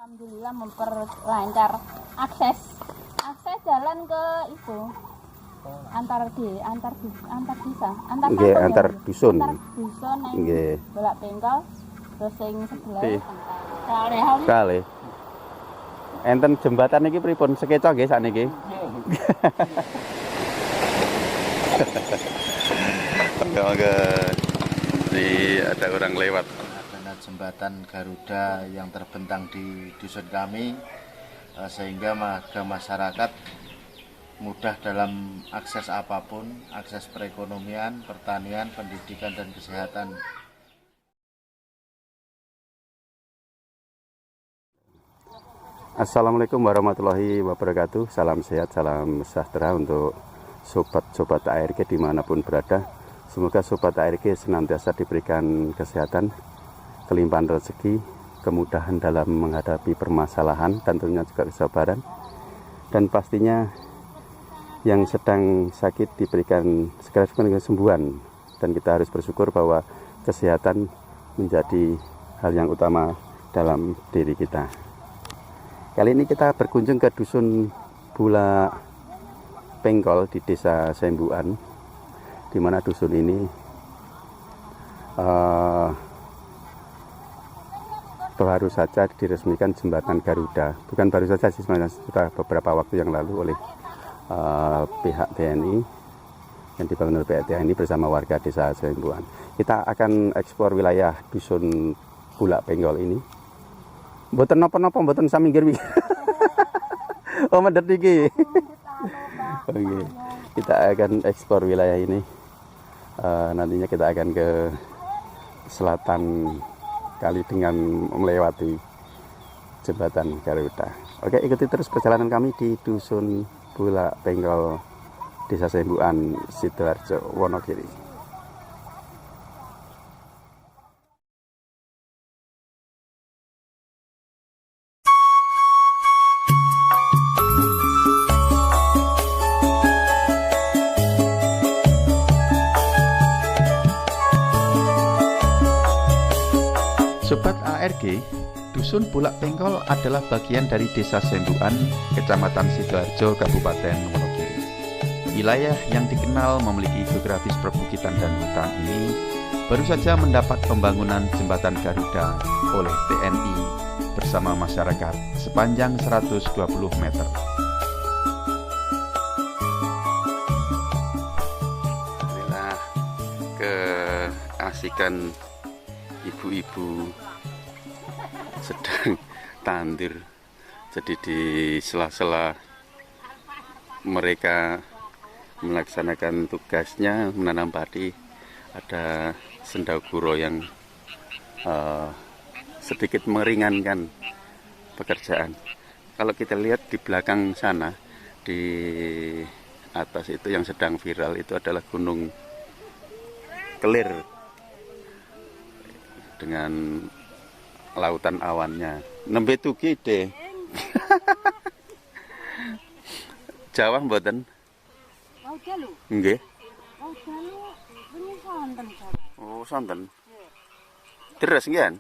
Alhamdulillah memperlancar akses jalan ke itu antar desa, antar dusun. Nggih. Bolak bengkel terus sing sebelah Kali. Enten jembatan iki pripun sekeca nggih sakniki? Monggo. Ada orang lewat. Adanya jembatan Garuda yang terbentang di dusun kami sehingga warga masyarakat mudah dalam akses apapun, akses perekonomian, pertanian, pendidikan dan kesehatan. Assalamualaikum warahmatullahi wabarakatuh. Salam sehat, salam sejahtera untuk sobat-sobat ARG dimanapun berada. Semoga sobat ARG senantiasa diberikan kesehatan, kelimpahan rezeki, kemudahan dalam menghadapi permasalahan, dan tentunya juga kesabaran. Dan pastinya yang sedang sakit diberikan segera kesembuhan. Dan kita harus bersyukur bahwa kesehatan menjadi hal yang utama dalam diri kita. Kali ini kita berkunjung ke dusun Bulak Pengkol di desa Sembuan, di mana dusun ini baru saja diresmikan jembatan Garuda. Bukan baru saja sih, sebenarnya sudah beberapa waktu yang lalu oleh pihak TNI, yang dibangun oleh pihak TNI bersama warga desa Sembuan. Kita akan eksplor wilayah dusun Bulak Pengkol ini. Mboten napa-napa, mboten sami nggih. Oh, medhet iki. Oke. Kita akan eksplor wilayah ini. Nantinya kita akan ke selatan kali dengan melewati jembatan Garuda. Oke, ikuti terus perjalanan kami di dusun Bulak Pengkol, Desa Sembuan, Sidoarjo, Wonogiri. Sobat ARG, Dusun Bulak Pengkol adalah bagian dari Desa Sembuan, Kecamatan Sidoarjo, Kabupaten Wonogiri. Wilayah yang dikenal memiliki geografis perbukitan dan hutan ini baru saja mendapat pembangunan jembatan Garuda oleh TNI bersama masyarakat sepanjang 120 meter. Inilah keasikan ibu-ibu sedang tandir. Jadi di sela-sela mereka melaksanakan tugasnya menanam padi, ada sendaguro yang sedikit meringankan pekerjaan. Kalau kita lihat di belakang sana, di atas itu yang sedang viral itu adalah Gunung Kelir dengan lautan awannya. Nembe tuki deh. Jawa mboten? Wau dalu. Nggih. Wau dalu ini sonten. Oh, sonten. Deres nggih?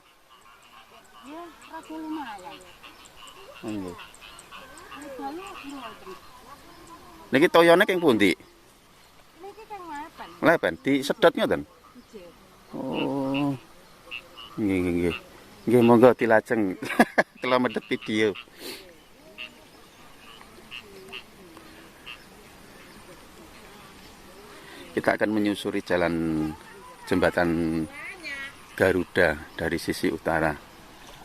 Ya, rada lumayan. Nggih. Dalu mboten. Niki toyone keng pundi? Niki kang mapan. Mlepen disedot ngoten. Nggih. Oh. Nggih. Nggih, monggo dilajeng. Kula medhep video. Kita akan menyusuri jalan jembatan Garuda dari sisi utara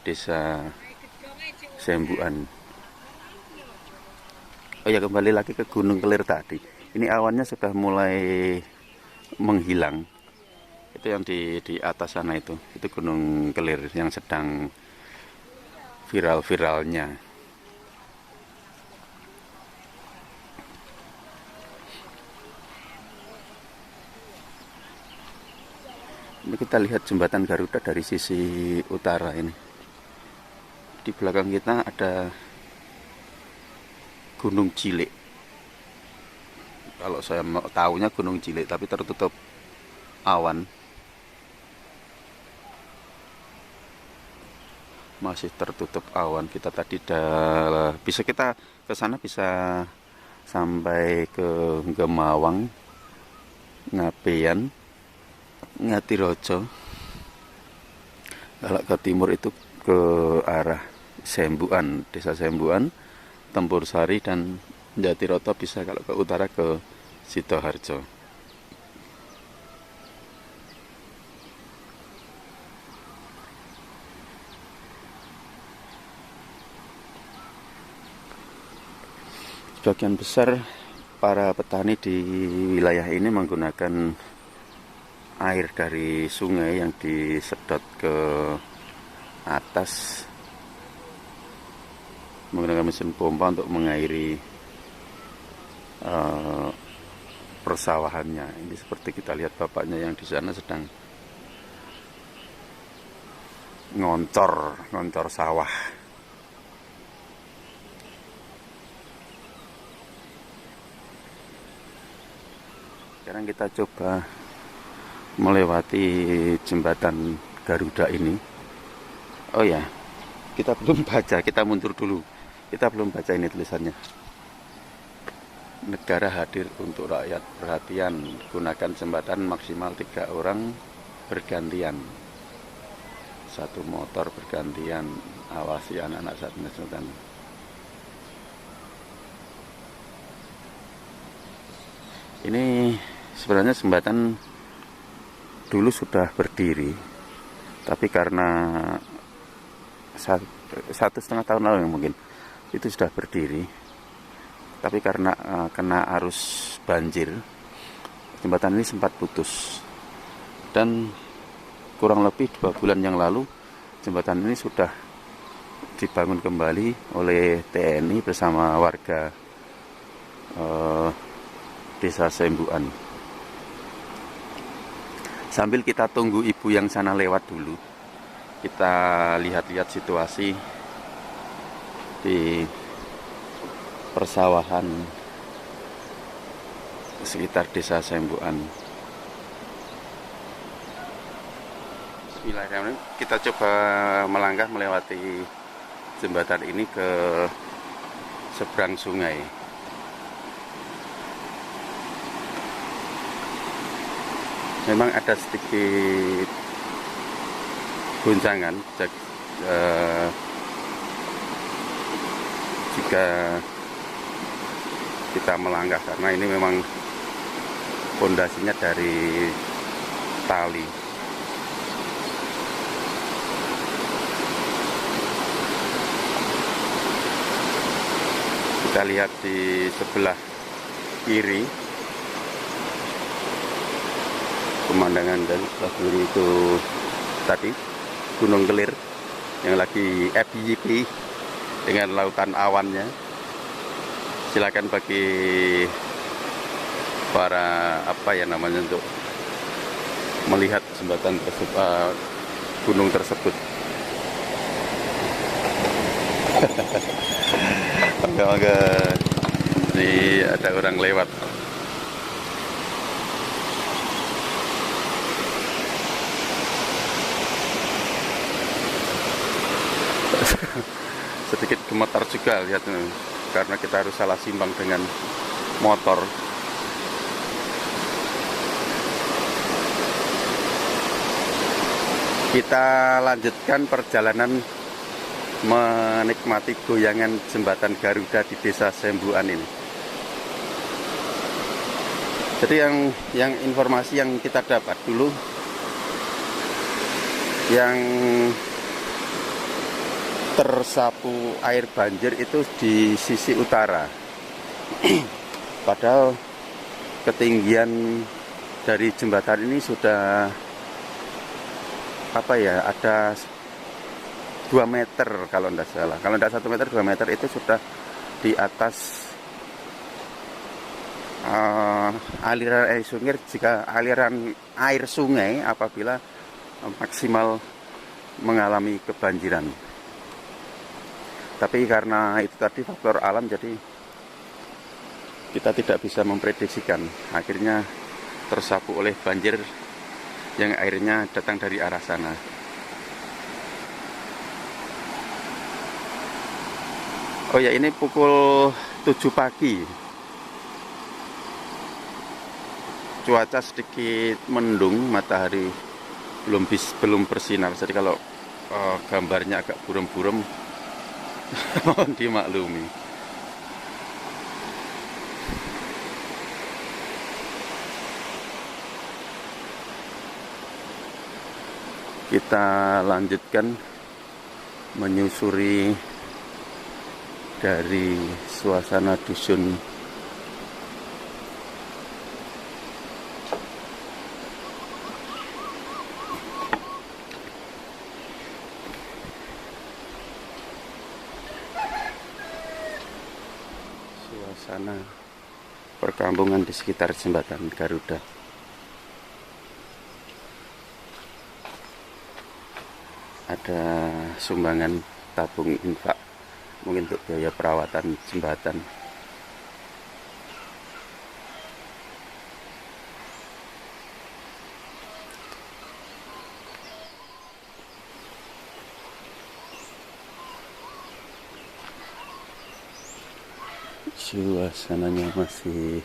Desa Sembuan. Oh ya, kembali lagi ke Gunung Kelir tadi. Ini awannya sudah mulai menghilang. Itu yang di atas sana itu Gunung Kelir yang sedang viral-viralnya. Ini kita lihat jembatan Garuda dari sisi utara ini. Di belakang kita ada Gunung Cilik. Kalau saya tahunya Gunung Cilik, tapi tertutup awan. masih tertutup awan. Kita tadi bisa kita ke sana bisa sampai ke Gemawang, Ngabean, Ngatirojo. Kalau ke timur itu ke arah Sembuan, Desa Sembuan, Tempur Sari dan Jatiroto. Bisa kalau ke utara ke Sidoarjo. Sebagian besar para petani di wilayah ini menggunakan air dari sungai yang disedot ke atas menggunakan mesin pompa untuk mengairi persawahannya. Ini seperti kita lihat bapaknya yang di sana sedang ngoncor sawah. Sekarang kita coba melewati jembatan Garuda ini. Oh ya, kita belum baca, kita mundur dulu. Kita belum baca ini tulisannya. Negara hadir untuk rakyat, perhatian, gunakan jembatan maksimal 3 orang bergantian. 1 motor bergantian, awasi anak-anak saat menyesuaikan. Ini sebenarnya jembatan dulu sudah berdiri, tapi karena 1,5 tahun lalu mungkin itu sudah berdiri, tapi karena kena arus banjir, jembatan ini sempat putus. Dan kurang lebih 2 bulan yang lalu jembatan ini sudah dibangun kembali oleh TNI bersama warga Desa Sembuan. Sambil kita tunggu ibu yang sana lewat dulu, kita lihat-lihat situasi di persawahan sekitar Desa Sembuan. Bismillahirrahmanirrahim. Kita coba melangkah melewati jembatan ini ke seberang sungai. Memang ada sedikit guncangan jika kita melangkah, karena ini memang pondasinya dari tali. Kita lihat di sebelah kiri pemandangan, dan sebelah kiri itu tadi Gunung Kelir yang lagi FYP dengan lautan awannya. Silakan bagi para untuk melihat jembatan tersebut, gunung tersebut. Mangga ini ada orang lewat. Sedikit gemetar juga lihat, karena kita harus salah simbang dengan motor. Kita lanjutkan perjalanan menikmati goyangan jembatan Garuda di Desa Sembuan ini. Jadi yang informasi yang kita dapat dulu, yang tersapu air banjir itu di sisi utara. Padahal ketinggian dari jembatan ini sudah ada 2 meter kalau tidak salah. Kalau tidak 1 meter, 2 meter itu sudah di atas aliran air sungai. Jika aliran air sungai apabila maksimal mengalami kebanjiran. Tapi karena itu tadi faktor alam, jadi kita tidak bisa memprediksikan. Akhirnya tersapu oleh banjir yang airnya datang dari arah sana. Oh ya, ini pukul 7 pagi. Cuaca sedikit mendung, matahari belum bersinar. Jadi kalau gambarnya agak buram-buram, mohon dimaklumi. Kita lanjutkan menyusuri dari suasana dusun perkampungan di sekitar jembatan Garuda. Ada sumbangan tabung infak mungkin untuk biaya perawatan jembatan. Suasananya masih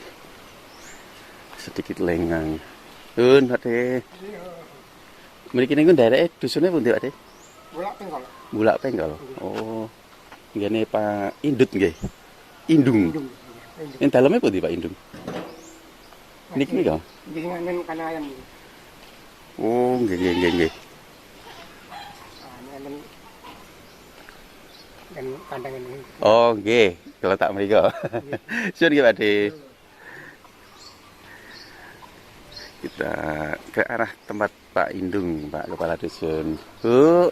sedikit lengang. Pak De. Mriki niku daerah dusunnya pundi Pak De? Bulak Penggol. Bulak Penggol. Oh. Ngene Pak Indut nggih. Indung. Ing daleme pundi Pak Indung? Niki niku. Nggih nganen Kanayan. Oh, nggih. Nganen dan kandang ini. Oh, nggih. Kalau tak mriko. Syukur nggih Pak De. Kita ke arah tempat Pak Indung, Pak Kepala Dusun. Bu,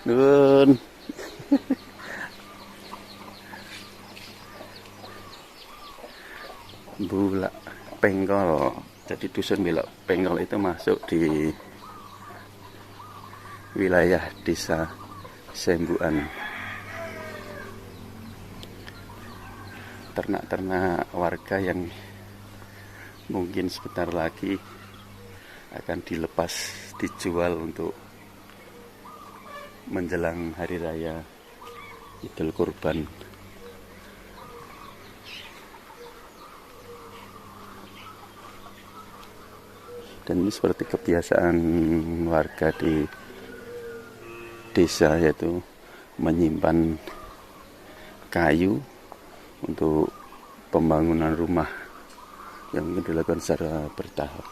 nuwun. Bulak Penggol. Jadi dusun Bulak Penggol itu masuk di wilayah Desa Sembuan. Ternak-ternak warga yang mungkin sebentar lagi akan dilepas, dijual untuk menjelang hari raya Idul Kurban. Dan ini seperti kebiasaan warga di desa, yaitu menyimpan kayu untuk pembangunan rumah yang mungkin dilakukan secara bertahap.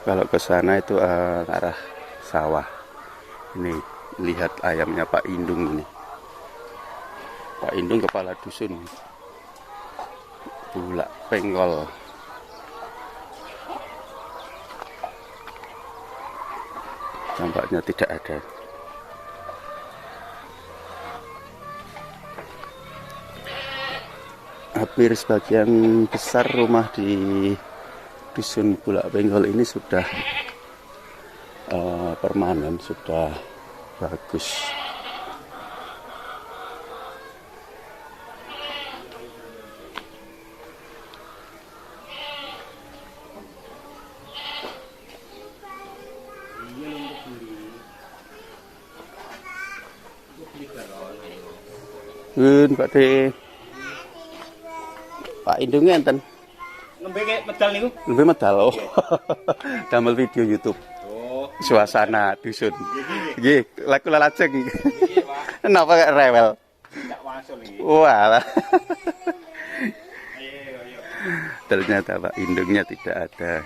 Kalau ke sana itu arah sawah. Ini lihat ayamnya Pak Indung ini. Pak Indung kepala dusun Bulak Penggol. Nampaknya tidak ada. Hampir sebagian besar rumah di dusun Bulak Penggol ini sudah permanen, sudah bagus. Pak De. Pak Indungnya enten. Nembe medal niku. Nembe medal. Oh. Damel video YouTube. Oh. Suasana dusun. Nggih, laku lalajeng. Kenapa gak rewel? Tidak masuk iki. Wah. Ayo. Ternyata Pak Indungnya tidak ada.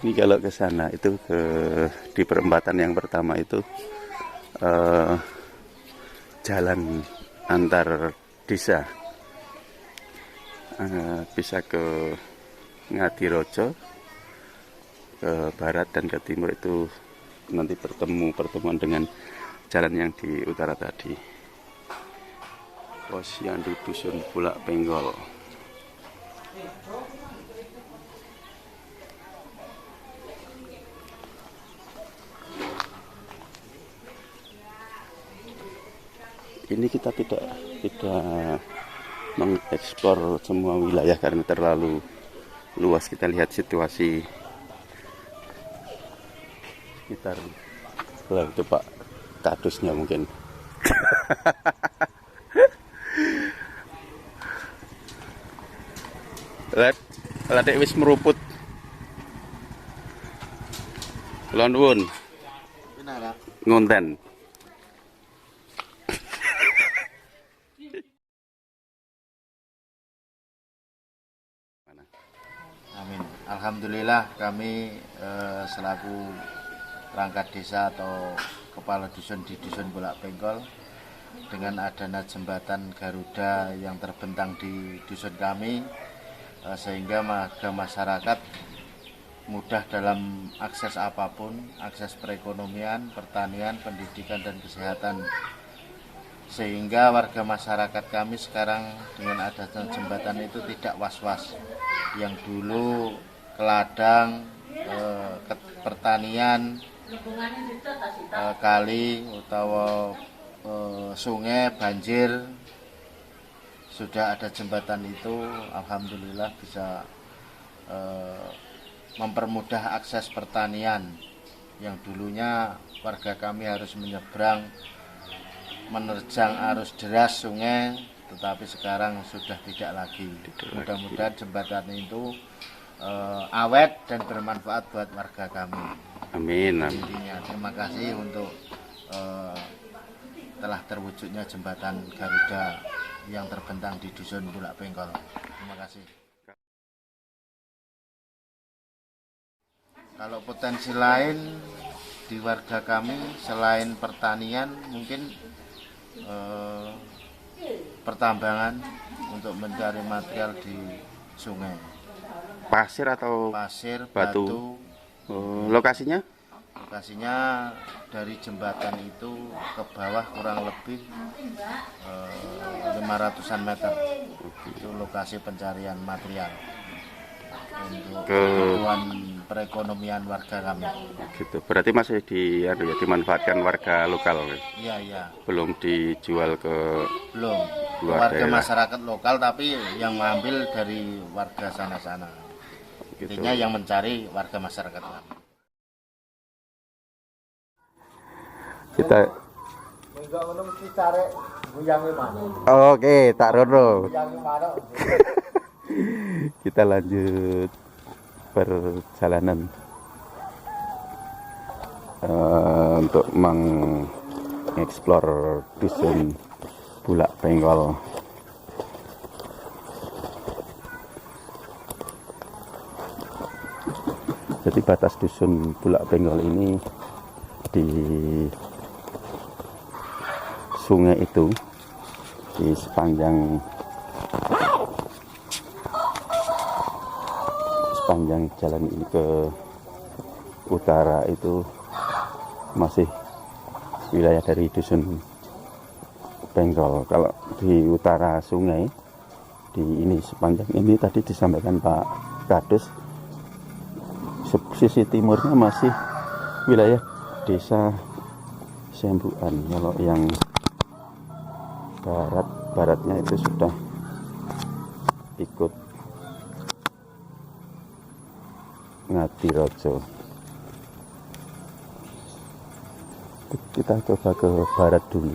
Ini kalau ke sana itu di perempatan yang pertama itu jalan antar desa, bisa ke Ngadirojo, ke barat dan ke timur itu nanti pertemuan dengan jalan yang di utara tadi. Posyandu Dusun Bulak Penggol. ini kita tidak mengeksplor semua wilayah karena terlalu luas. Kita lihat situasi sekitar. Lah itu Pak kadusnya mungkin. Lihat wis meruput. Kula nuwun. Ngonten. Amin. Alhamdulillah kami selaku perangkat desa atau kepala dusun di Dusun Bulak Pengkol, dengan adanya jembatan Garuda yang terbentang di dusun kami, sehingga masyarakat mudah dalam akses apapun, akses perekonomian, pertanian, pendidikan, dan kesehatan. Sehingga warga masyarakat kami sekarang dengan adanya jembatan itu tidak was-was. Yang dulu ke ladang, ke pertanian, kali atau sungai banjir, sudah ada jembatan itu, alhamdulillah bisa mempermudah akses pertanian. Yang dulunya warga kami harus menyeberang, menerjang arus deras sungai, tetapi sekarang sudah tidak lagi. Mudah-mudahan jembatan itu awet dan bermanfaat buat warga kami. Amin. Intinya, terima kasih untuk telah terwujudnya jembatan Garuda yang terbentang di Dusun Bulak Pengkol. Terima kasih. Kalau potensi lain di warga kami selain pertanian, mungkin pertambangan untuk mencari material di sungai. Pasir atau Pasir, batu? batu. Lokasinya? Lokasinya dari jembatan itu ke bawah kurang lebih 500-an meter. Itu lokasi pencarian material untuk kebutuhan perekonomian warga kami. Gitu. Berarti masih dimanfaatkan warga lokal. Iya, iya. Belum dijual ke Belum. luar Warga daerah. masyarakat lokal, tapi yang mengambil dari warga sana-sana. Gitu. Intinya yang mencari warga masyarakat kami. Kita Oke, tak rono. Kita lanjut perjalanan untuk mengeksplor Dusun Bulak Pengkol. Jadi batas Dusun Bulak Pengkol ini di sungai itu, di sepanjang jalan ini ke utara itu masih wilayah dari Dusun Pengkol. Kalau di utara sungai, di ini sepanjang ini tadi disampaikan Pak Kadus, sisi timurnya masih wilayah desa Sembuan. Kalau yang baratnya itu sudah ikut Ngadirojo. Kita coba ke barat dulu.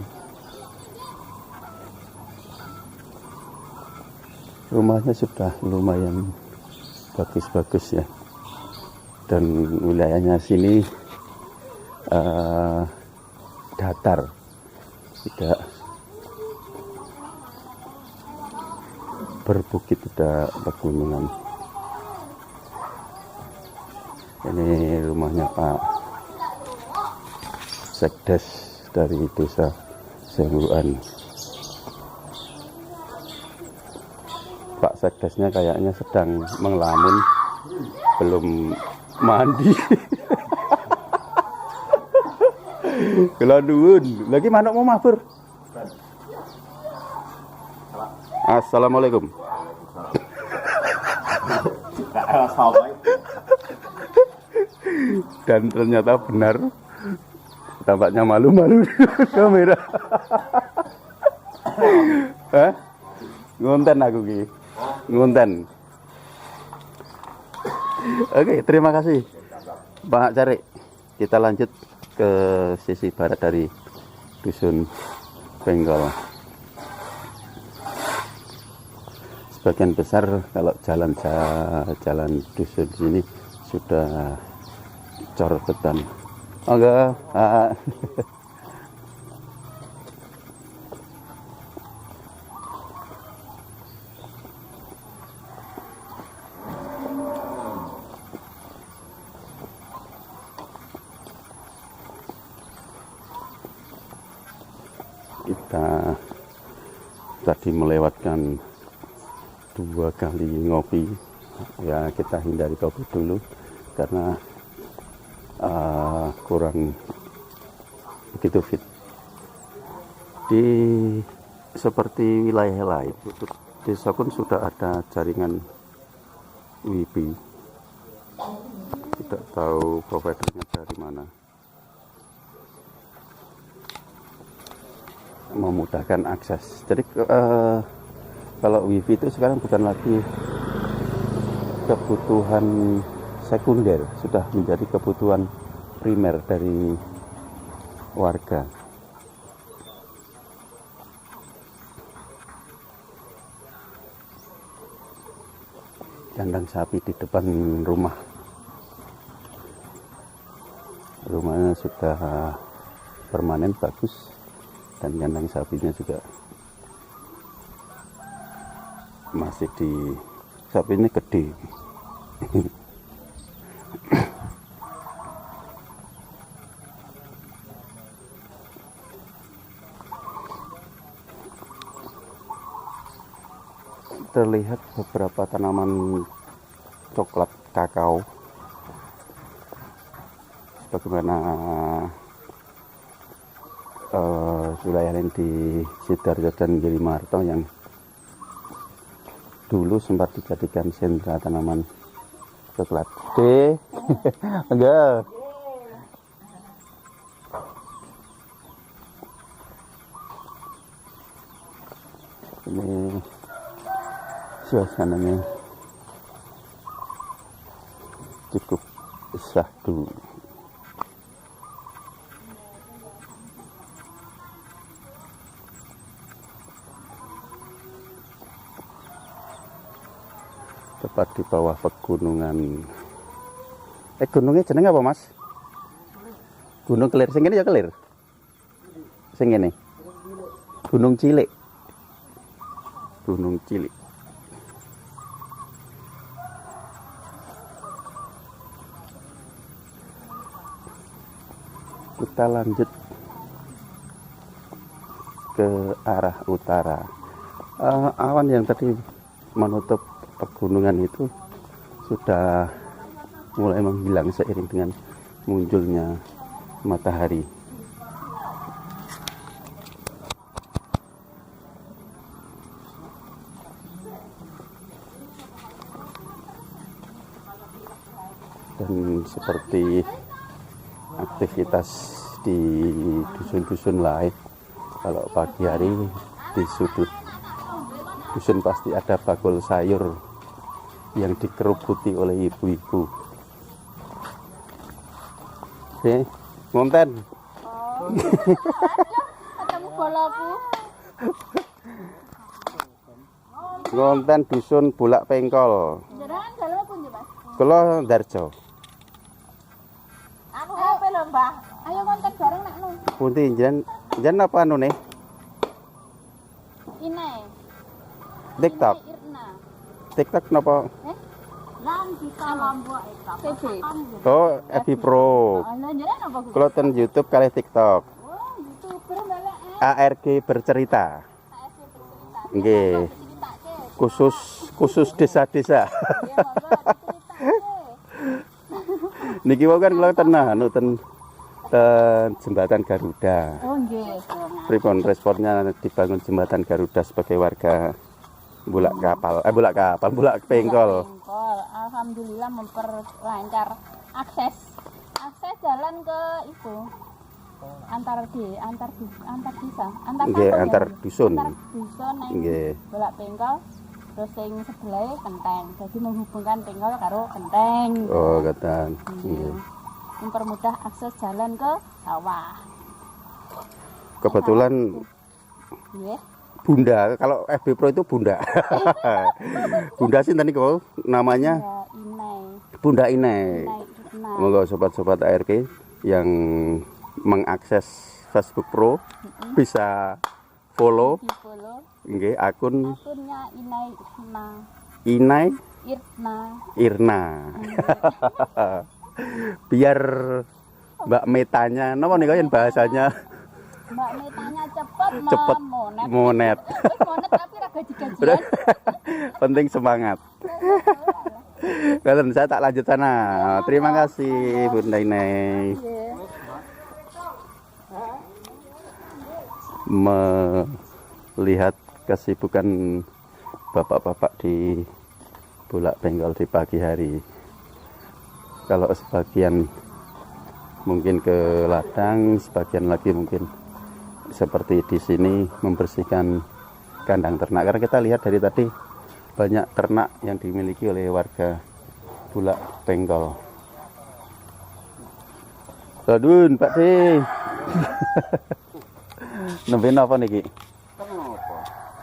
Rumahnya sudah lumayan bagus-bagus ya, dan wilayahnya sini datar, tidak berbukit, tidak pegunungan. Ini rumahnya Pak Sekdes dari Desa Sembuan. Pak Sekdesnya kayaknya sedang mengelamun, belum mandi. Kelanduan lagi manuk mau mabur. Assalamualaikum. Dan ternyata benar, tampaknya malu-malu di kamera. Hah? Ngonten aku ki. Ngonten. Oke, terima kasih Pak Cari. Kita lanjut ke sisi barat dari Dusun Penggol. Sebagian besar kalau jalan dusun sini sudah cor beton. Enggak. Kita tadi melewatkan 2 kali ngopi, ya kita hindari kopi dulu karena kurang begitu fit. Di seperti wilayah lain, desa pun sudah ada jaringan WiFi. Tidak tahu providernya dari mana. Memudahkan akses. Jadi kalau WiFi itu sekarang bukan lagi kebutuhan sekunder, sudah menjadi kebutuhan primer dari warga. Kandang sapi di depan rumah. Rumahnya sudah permanen bagus. Dan kandang sapinya juga masih sapinya gede. Terlihat beberapa tanaman coklat kakao bagaimana wilayah lain di Sidoarjo dan Girimarto yang dulu sempat dijadikan sentra tanaman coklat. Enggak. Ini suasananya cukup syahdu. Tepat di bawah pegunungan. Gunungnya jenenge apa, Mas? Gunung Kelir. Sing ngene ya Kelir. Sing ngene. Gunung Cilik. Gunung Cilik. Kita lanjut ke arah utara. Awan yang tadi menutup pegunungan itu sudah mulai menghilang seiring dengan munculnya matahari. Dan seperti aktivitas di dusun-dusun lain, kalau pagi hari di sudut dusun pasti ada bakul sayur yang dikerubuti oleh ibu-ibu. Oke, ngonten. Oh. Ketemu bolaku. Ngonten dusun Bulak Pengkol. Jenengan daleme pundi, Mas? Kula Darjo. Aku HP lho, Mbah. Ayo konten bareng nek nu. Pundi jen apa anune? Ine. TikTok. Irna. TikTok napa? Lan bisa lombok itu. Oh, FB Pro. Lah jenengan apa? Kula ten YouTube kali TikTok. Oh, YouTuber balek. ARG bercerita. Nggih. Khusus desa-desa. Niki wae kan kula ten jembatan Garuda. Oh nggih. Pripun responnya dibangun jembatan Garuda sebagai warga Bulak Pengkol. Alhamdulillah memperlancar akses jalan ke itu antar desa, Nggih, antar dusun. Antar dusun nang Nggih. Bolak Bengkol. Terus sing sebelah Kenteng. Jadi menghubungkan Bengkol karo Kenteng. Oh, katan. Iya. Mempermudah akses jalan ke sawah. Kebetulan Nggih. Bunda, kalau FB Pro itu Bunda. Bunda sih tadi kau namanya Ya, Inai. Bunda Inai. Irna. Monggo sobat-sobat ARK yang mengakses Facebook Pro bisa follow Di follow nggih akun akunnya Inai Irna. Inai Irna. Irna. Biar Mbak Metanya, napa nih yang bahasanya Mbak Metanya cepet, cepet monet. monet. Wis monet tapi ra gaji-gajian. Penting semangat. Kalau saya tak lanjut sana. Terima kasih Bunda Inai. Melihat kesibukan bapak-bapak di Bulak Bengkol di pagi hari. Kalau sebagian mungkin ke ladang, sebagian lagi mungkin seperti di sini membersihkan kandang ternak. Karena kita lihat dari tadi banyak ternak yang dimiliki oleh warga Bulak Bengkol. Sadun, Pak De. Nembe napa niki?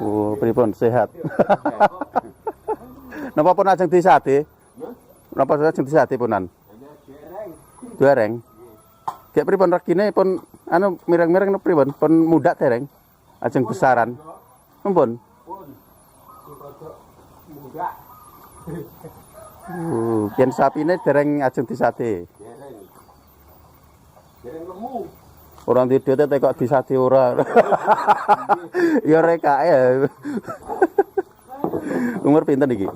Oh, pripun sehat? Napa pun ajeng disate? Napa ajeng disate punan? Dereng. Kayak pripun regine pun anu mireng-mireng napa pripun? Pun mudak dereng. Ajeng besaran. Ampun. Yen sapine dereng ajeng disate. Dereng lemu. Orang tidur teh kok disate ora. Ya reka ya. Umur pinten iki?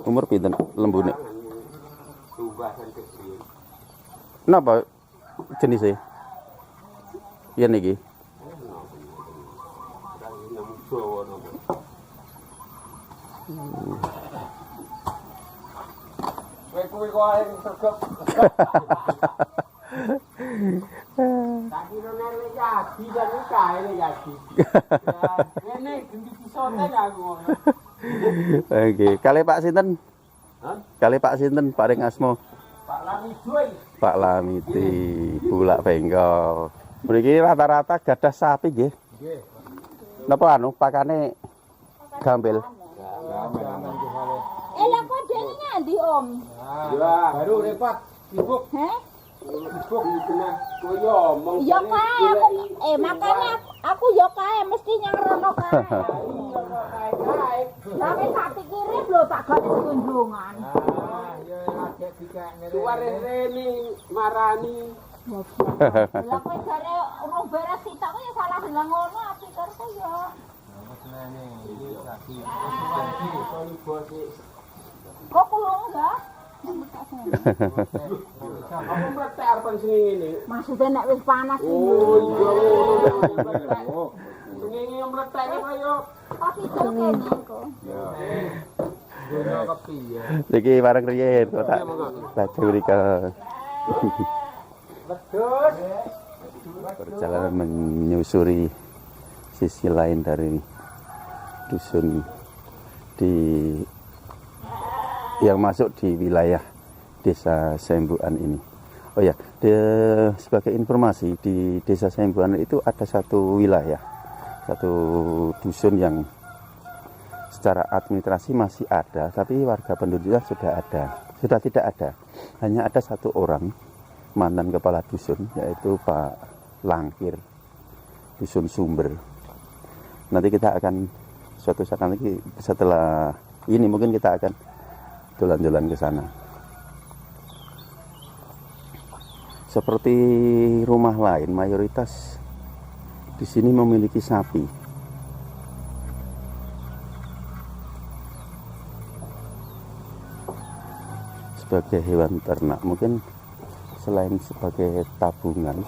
Umur pinten lembune? Napa jenisnya? Iya niki. Kowe kok ae tegep. Tak kira nek yadi dan kae nek yadi. Ngene gendi pisoten aku ngono. Oke, kali Pak sinten? Hah? Kali Pak sinten paring asma? Pak Lamidoy. Pak Lamiti, Bulak Bengkol. Mriki rata-rata gadah sapi nggih. Nggih. Napa anu pakane gampil? Lah kok dene ngendi, Om? Ya, baru repot. Sibuk. Heh? Sibuk di tengah koyo omong. Ya kae aku makanya aku ya kae mesti nyang rono kae. Lah wis tak pikire lho tak gone kunjungan. Ya lagi dikene. Suare rene marani. Lah kowe jare urung beres sitok kok ya salah bilang ngono aku pikirku ya. Kok kulo enggak? Aku mletek arep sing ngene. Maksudnya nek wis panas iki. Oh iya ngono. Ngene mletek kaya Tapi kene kok. dunia kepiye. Iki bareng riyen kok tak laju mriko. Wedhus. Perjalanan menyusuri sisi lain dari dusun di yang masuk di wilayah Desa Sembuan ini. Oh ya, sebagai informasi di Desa Sembuan itu ada satu wilayah, satu dusun yang secara administrasi masih ada, tapi warga penduduknya sudah tidak ada. Hanya ada satu orang mantan kepala dusun, yaitu Pak Langkir, dusun Sumber. Nanti kita akan suatu saat nanti setelah ini mungkin kita akan jalan-jalan ke sana. Seperti rumah lain, mayoritas di sini memiliki sapi. Sebagai hewan ternak, mungkin selain sebagai tabungan,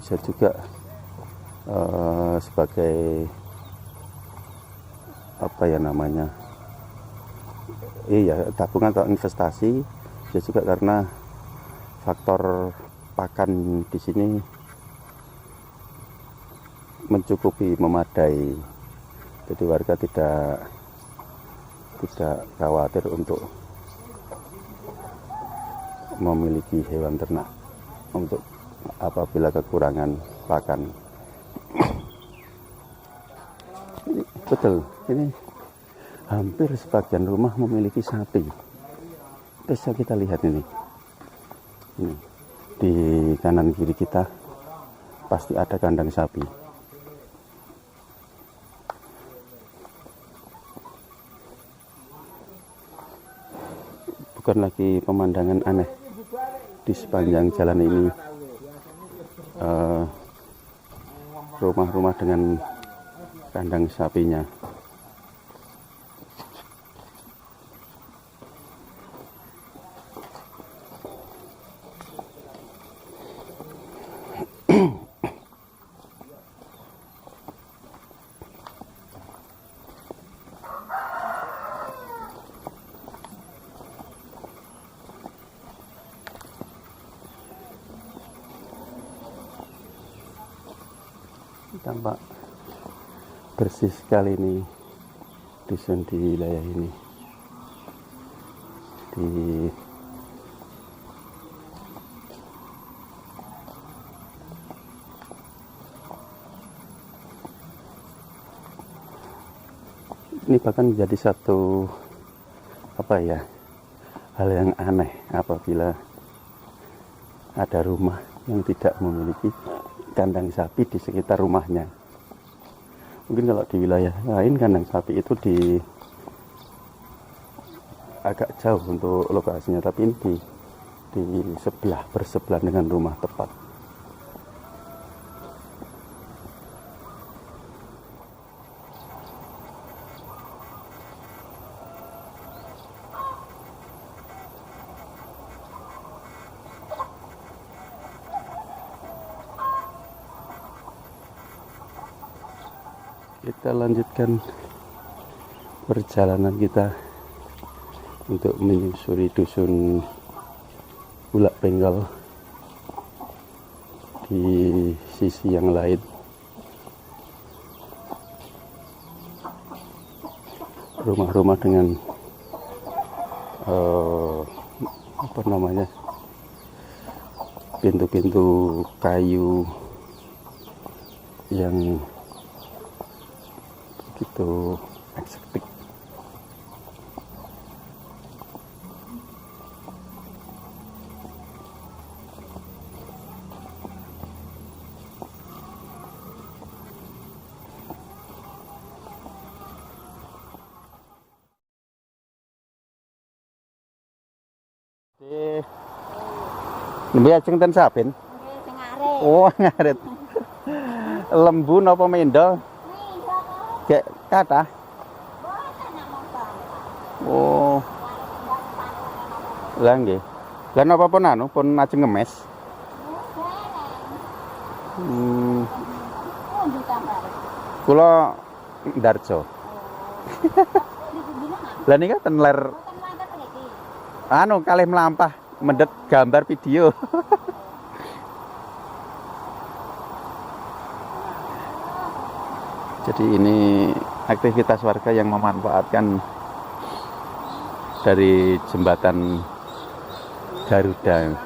bisa juga sebagai apa ya namanya? Iya, tabungan atau investasi, bisa juga karena faktor pakan di sini mencukupi, memadai. Jadi warga tidak khawatir untuk memiliki hewan ternak untuk apabila kekurangan pakan. Ini betul, ini hampir sebagian rumah memiliki sapi. Bisa kita lihat ini di kanan kiri kita pasti ada kandang sapi. Bukan lagi pemandangan aneh di sepanjang jalan ini, rumah-rumah dengan kandang sapinya. Tampak bersih sekali ini dusun di wilayah ini. Ini bahkan menjadi satu hal yang aneh apabila ada rumah yang tidak memiliki kandang sapi di sekitar rumahnya. Mungkin kalau di wilayah lain kandang sapi itu agak jauh untuk lokasinya, tapi ini di bersebelahan dengan rumah tepat. Kita lanjutkan perjalanan kita untuk menyusuri dusun Bulak Penggol di sisi yang lain. Rumah-rumah dengan pintu-pintu kayu yang begitu eksotik. Nembe ajeng ten saben. Sing ngarit. Oh, ngarit. Lembu napa mendol? Gek kathah. Oh. Lah nggih. Lah napa pun pun ajeng ngemes. Kula Ndarjo. Lah nika ten ler kalih mlampah mendet gambar video. Jadi ini aktivitas warga yang memanfaatkan dari jembatan Garuda.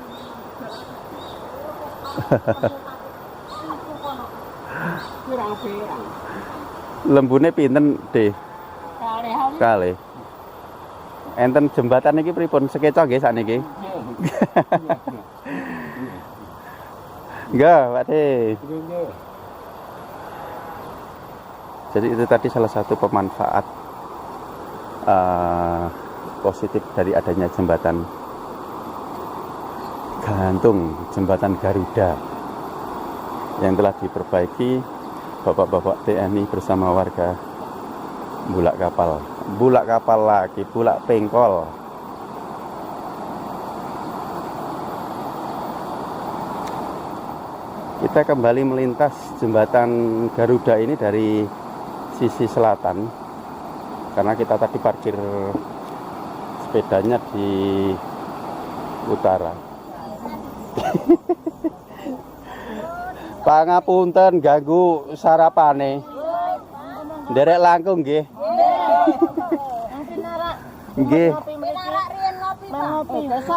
Lembune pinten, Deh? Kalih. Enten jembatan iki pripun? Sekeca nggih sakniki? Enggak, Pak De. Jadi itu tadi salah satu pemanfaat positif dari adanya jembatan gantung, jembatan Garuda yang telah diperbaiki bapak-bapak TNI bersama warga Bulak Kapal lagi, Bulak Pengkol. Kita kembali melintas jembatan Garuda ini dari sisi selatan, karena kita tadi parkir sepedanya di utara. Pangapunten ganggu sarapane. Nderek langkung nggih. Nggih.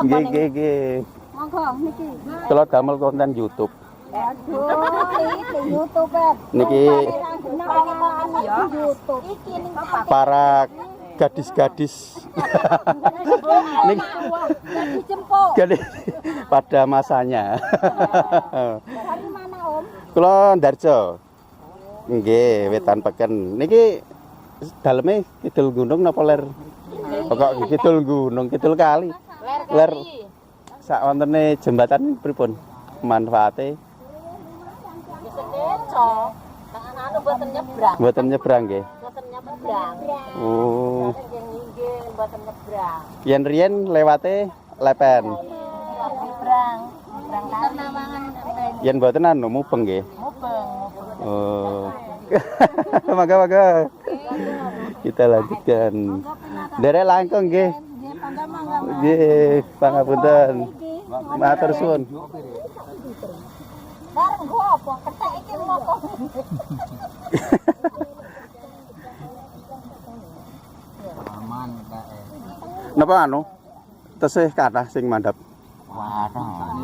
Nggih nggih nggih. Monggo niki. Kula damel konten YouTube. Aduh, iki YouTube. Niki YouTube. Iki ning para gadis-gadis. Niki gadis jempol. gadis pada masanya. Dari mana, Om? Kula Ndarjo. Nggih, Wetan Peken. Niki daleme kidul gunung napa ler? Kok kidul gunung, kidul kali. Ler sak wontene jembatan pripun manfaate? Sekeco. Anu mboten nyebrang. Mboten nyebrang nggih. Mboten nyebrang. Oh. Nggih, mboten nyebrang. Yen riyen lewate lepen. Nyebrang. Nyebrang karena mangan Yen mboten anu mubeng nggih. mubeng. Oh. Mangga. Kita lanjutkan. Derek langkung nggih. Nggih, pangapunten. Matur suwun. Bareng gua apa? Ketek iki ngopo? Aman kae. Napa anu? Tesih kathah sing mandhap. Wadah.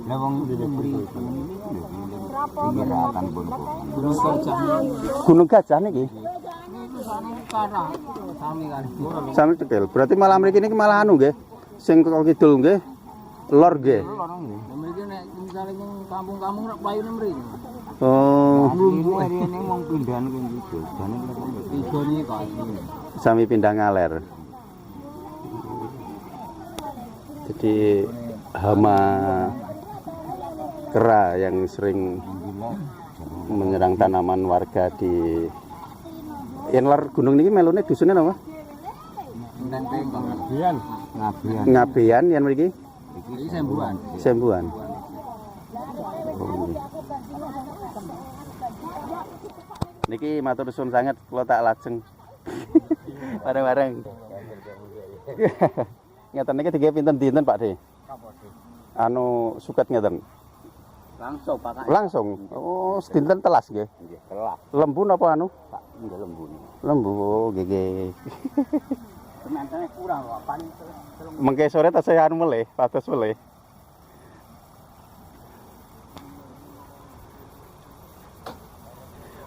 Lah wong mriki. Penggiratan pun. Gunung Gajah niki. Sami kan. Sami cekel. Berarti malah mriki niki malah anu nggih. Sing kok kidul nggih. Lor nggih. Mriki nek misale ning kampung-kampung rak playune mriki. Oh, Rene wong pindahan kene iki. Igone kok iki. sami pindah ngaler. Jadi hama kera yang sering menyerang tanaman warga di Lor gunung niki melune dusune napa? Nenteng ngabian. Ngabean yen mriki Iki sembuhan. Sembuhan. Oh, nggih. Niki matur suwun sanget kula tak lajeng. Bareng-bareng. Ngeten niki dige pinten dinten Pak De? Anu suket ngeten. Langsung pakai. Langsung. Oh, sedinten telas nggih. Nggih, kelas. Lembu napa anu? Nggih lembu. Lembu, oh, nggih. Teman-teman kurang kok paling Mengke sore tasih anu melih, pados melih.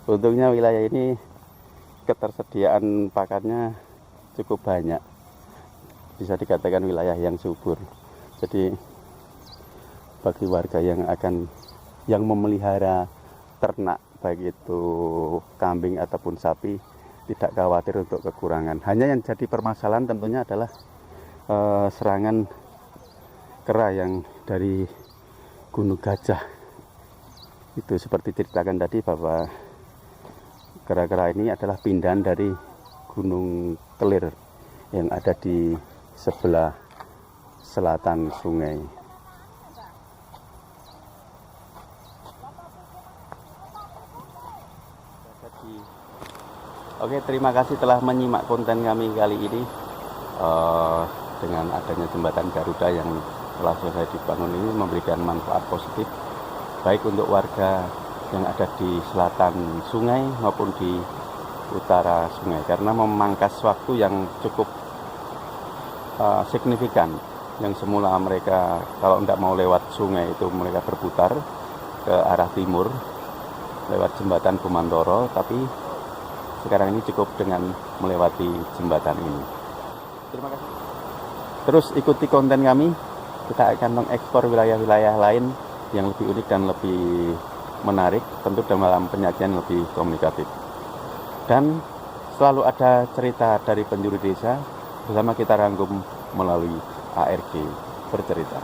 Untungnya wilayah ini ketersediaan pakannya cukup banyak. Bisa dikatakan wilayah yang subur. Jadi bagi warga yang memelihara ternak baik itu kambing ataupun sapi tidak khawatir untuk kekurangan. Hanya yang jadi permasalahan tentunya adalah serangan kera yang dari Gunung Gajah. Itu seperti ceritakan tadi bahwa kera-kera ini adalah pindahan dari Gunung Kelir yang ada di sebelah selatan sungai. Oke, terima kasih telah menyimak konten kami kali ini. Dengan adanya jembatan Garuda yang telah selesai dibangun ini memberikan manfaat positif baik untuk warga yang ada di selatan sungai maupun di utara sungai, karena memangkas waktu yang cukup signifikan. Yang semula mereka kalau tidak mau lewat sungai itu mereka berputar ke arah timur lewat jembatan Gumantoro, tapi sekarang ini cukup dengan melewati jembatan ini. Terima kasih. Terus ikuti konten kami, kita akan mengeksplor wilayah-wilayah lain yang lebih unik dan lebih menarik, tentu dalam penyajian lebih komunikatif. Dan selalu ada cerita dari penjuru desa bersama kita rangkum melalui ARG Bercerita.